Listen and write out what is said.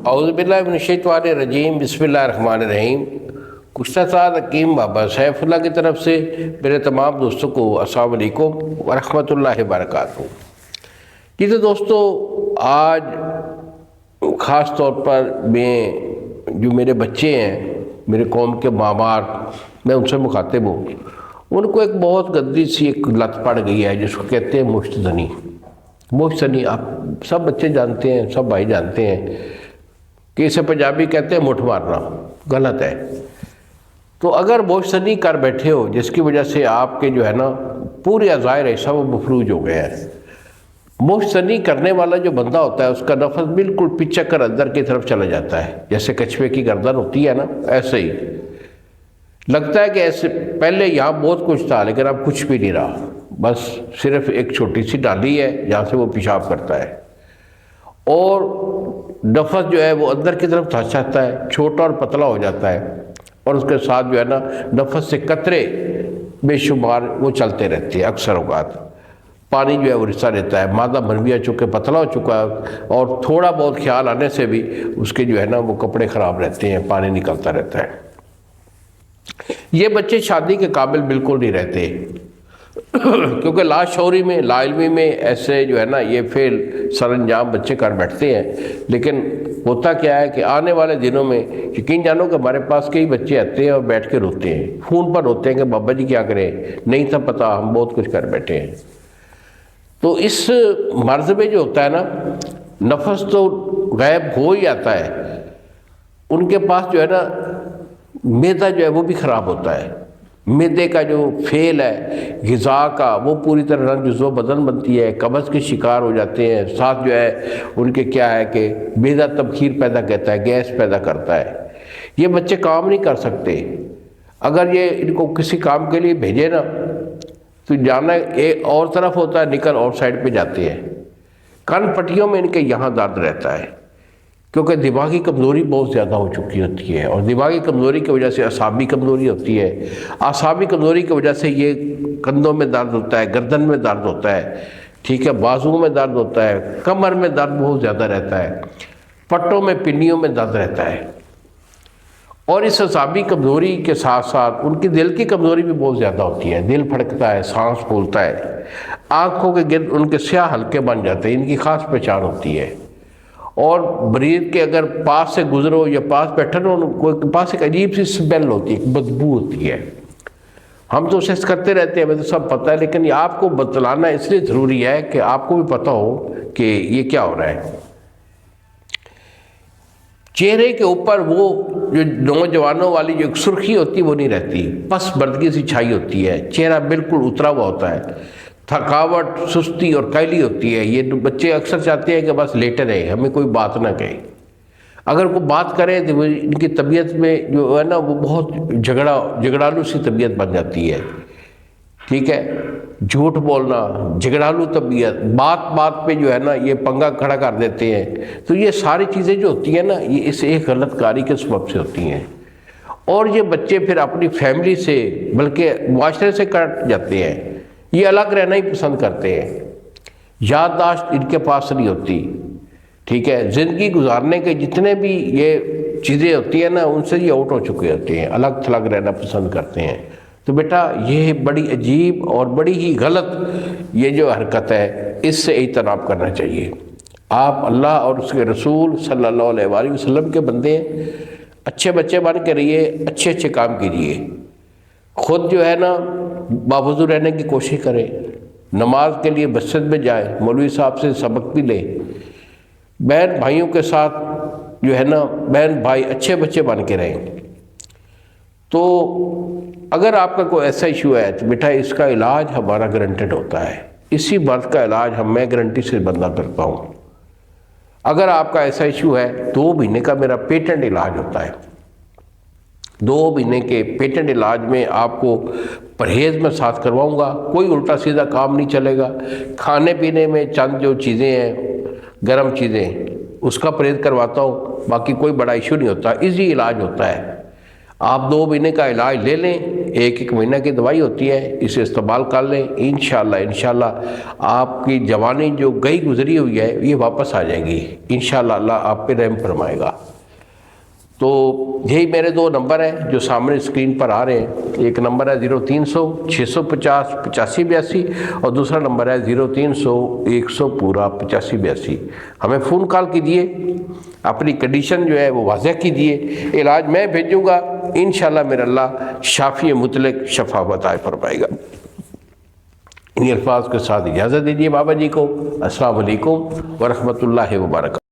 اعوذ باللہ من الشیطان الرجیم، بسم اللہ الرحمن الرحیم۔ کشتہ ساز حکیم بابا سیف اللہ کی طرف سے میرے تمام دوستوں کو السلام علیکم ورحمۃ اللہ وبرکاتہ۔ جی تو دوستو، آج خاص طور پر جو میرے بچے ہیں، میرے قوم کے ماں باپ، میں ان سے مخاطب ہوں، ان کو ایک بہت گندی سی ایک لت پڑ گئی ہے جس کو کہتے ہیں مشت زنی۔ مشت زنی آپ سب بچے جانتے ہیں، سب بھائی جانتے ہیں کہ اسے پنجابی کہتے ہیں مٹھ مارنا، غلط ہے۔ تو اگر مشت زنی کر بیٹھے ہو جس کی وجہ سے آپ کے جو ہے نا پورے اعضائے حصہ وہ مفلوج ہو گئے ہیں، مشت زنی کرنے والا جو بندہ ہوتا ہے اس کا نفس بالکل پچک کر اندر کی طرف چلا جاتا ہے، جیسے کچھوے کی گردن ہوتی ہے نا، ایسے ہی لگتا ہے کہ ایسے پہلے یہاں بہت کچھ تھا لیکن اب کچھ بھی نہیں رہا، بس صرف ایک چھوٹی سی ڈالی ہے جہاں سے وہ پیشاب کرتا ہے، اور نفس جو ہے وہ اندر کی طرف دھنس جاتا ہے، چھوٹا اور پتلا ہو جاتا ہے، اور اس کے ساتھ جو ہے نا نفس سے قطرے بے شمار وہ چلتے رہتے ہیں۔ اکثر اوقات پانی جو ہے وہ رسا رہتا ہے، مادہ منویہ چونکہ پتلا ہو چکا ہے، اور تھوڑا بہت خیال آنے سے بھی اس کے جو ہے نا وہ کپڑے خراب رہتے ہیں، پانی نکلتا رہتا ہے۔ یہ بچے شادی کے قابل بالکل نہیں رہتے کیونکہ لا شعوری میں، لا علمی میں ایسے جو ہے نا یہ فعل سر انجام بچے کر بیٹھتے ہیں۔ لیکن ہوتا کیا ہے کہ آنے والے دنوں میں یقین جانو کہ ہمارے پاس کئی بچے آتے ہیں اور بیٹھ کے روتے ہیں، فون پر روتے ہیں کہ بابا جی کیا کریں، نہیں تھا پتہ، ہم بہت کچھ کر بیٹھے ہیں۔ تو اس مرض میں جو ہوتا ہے نا، نفس تو غائب ہو ہی آتا ہے، ان کے پاس جو ہے نا معدہ جو ہے وہ بھی خراب ہوتا ہے، معدے کا جو فعل ہے غذا کا وہ پوری طرح رنگ جزو بدن بنتی ہے، قبض کے شکار ہو جاتے ہیں، ساتھ جو ہے ان کے کیا ہے کہ معدہ تبخیر پیدا کرتا ہے، گیس پیدا کرتا ہے۔ یہ بچے کام نہیں کر سکتے، اگر یہ ان کو کسی کام کے لیے بھیجے نا تو جانا ایک اور طرف ہوتا ہے، نکل اور سائڈ پہ جاتے ہیں۔ کن پٹیوں میں ان کے یہاں درد رہتا ہے کیونکہ دماغی کمزوری بہت زیادہ ہو چکی ہوتی ہے، اور دماغی کمزوری کی وجہ سے اعصابی کمزوری ہوتی ہے، اعصابی کمزوری کی وجہ سے یہ کندھوں میں درد ہوتا ہے، گردن میں درد ہوتا ہے، ٹھیک ہے، بازو میں درد ہوتا ہے، کمر میں درد بہت زیادہ رہتا ہے، پٹوں میں، پنیوں میں درد رہتا ہے، اور اس اعصابی کمزوری کے ساتھ ساتھ ان کی دل کی کمزوری بھی بہت زیادہ ہوتی ہے، دل پھڑکتا ہے، سانس پھولتا ہے، آنکھوں کے گرد ان کے سیاہ حلقے بن جاتے ہیں، ان کی خاص پہچان ہوتی ہے۔ اور مریض کے اگر پاس سے گزرو یا پاس بیٹھے ہو، کوئی پاس ایک عجیب سی سمیل ہوتی ہے، ایک بدبو ہوتی ہے، ہم تو اسے کرتے رہتے ہیں، ہمیں تو سب پتہ ہے، لیکن یہ آپ کو بتلانا اس لیے ضروری ہے کہ آپ کو بھی پتہ ہو کہ یہ کیا ہو رہا ہے۔ چہرے کے اوپر وہ جو نوجوانوں والی جو ایک سرخی ہوتی ہے وہ نہیں رہتی، پس بردگی سی چھائی ہوتی ہے، چہرہ بالکل اترا ہوا ہوتا ہے، تھکاوٹ، سستی اور کیلی ہوتی ہے۔ یہ بچے اکثر چاہتے ہیں کہ بس لیٹے رہے، ہمیں کوئی بات نہ کہے، اگر کوئی بات کرے تو ان کی طبیعت میں جو ہے نا وہ بہت جھگڑالو سی طبیعت بن جاتی ہے، ٹھیک ہے، جھوٹ بولنا، جھگڑالو طبیعت، بات بات پہ جو ہے نا یہ پنگا کھڑا کر دیتے ہیں۔ تو یہ ساری چیزیں جو ہوتی ہیں نا یہ اس ایک غلط کاری کے سبب سے ہوتی ہیں، اور یہ بچے پھر اپنی فیملی سے بلکہ معاشرے سے کٹ جاتے ہیں، یہ الگ رہنا ہی پسند کرتے ہیں، یادداشت ان کے پاس نہیں ہوتی، ٹھیک ہے، زندگی گزارنے کے جتنے بھی یہ چیزیں ہوتی ہیں نا ان سے یہ آؤٹ ہو چکے ہوتے ہیں، الگ تھلگ رہنا پسند کرتے ہیں۔ تو بیٹا یہ بڑی عجیب اور بڑی ہی غلط یہ جو حرکت ہے، اس سے اجتناب کرنا چاہیے۔ آپ اللہ اور اس کے رسول صلی اللہ علیہ وآلہ وسلم کے بندے ہیں، اچھے بچے بن کے رہیے، اچھے اچھے کام کیجیے، خود جو ہے نا باوضو رہنے کی کوشش کریں، نماز کے لیے مسجد میں جائیں، مولوی صاحب سے سبق بھی لیں، بہن بھائیوں کے ساتھ جو ہے نا بہن بھائی اچھے بچے بن کے رہیں۔ تو اگر آپ کا کوئی ایسا ایشو ہے تو بیٹا اس کا علاج ہمارا گارنٹیڈ ہوتا ہے، اسی مرض کا علاج میں گارنٹی سے بندہ کرتا ہوں۔ اگر آپ کا ایسا ایشو ہے 2 مہینے کا میرا پیٹنٹ علاج ہوتا ہے، 2 مہینے کے پیٹنٹ علاج میں آپ کو پرہیز میں ساتھ کرواؤں گا، کوئی الٹا سیدھا کام نہیں چلے گا، کھانے پینے میں چند جو چیزیں ہیں گرم چیزیں اس کا پرہیز کرواتا ہوں، باقی کوئی بڑا ایشو نہیں ہوتا، ایزی علاج ہوتا ہے۔ آپ 2 مہینے کا علاج لے لیں، ایک مہینہ کی دوائی ہوتی ہے، اسے استعمال کر لیں، انشاءاللہ آپ کی جوانی جو گئی گزری ہوئی ہے یہ واپس آ جائے گی، انشاءاللہ اللہ آپ پہ رحم فرمائے گا۔ تو یہی میرے دو نمبر ہیں جو سامنے اسکرین پر آ رہے ہیں، ایک نمبر ہے 0300 650 8582 اور دوسرا نمبر ہے 0300 100 پورا 8582۔ ہمیں فون کال کیجئے، اپنی کنڈیشن جو ہے وہ واضح کیجئے، علاج میں بھیجوں گا، انشاءاللہ میرا اللہ شافی مطلق شفا عطا فرمائے گا۔ انہی الفاظ کے ساتھ اجازت دیجیے بابا جی کو۔ السلام علیکم ورحمۃ اللہ وبرکاتہ۔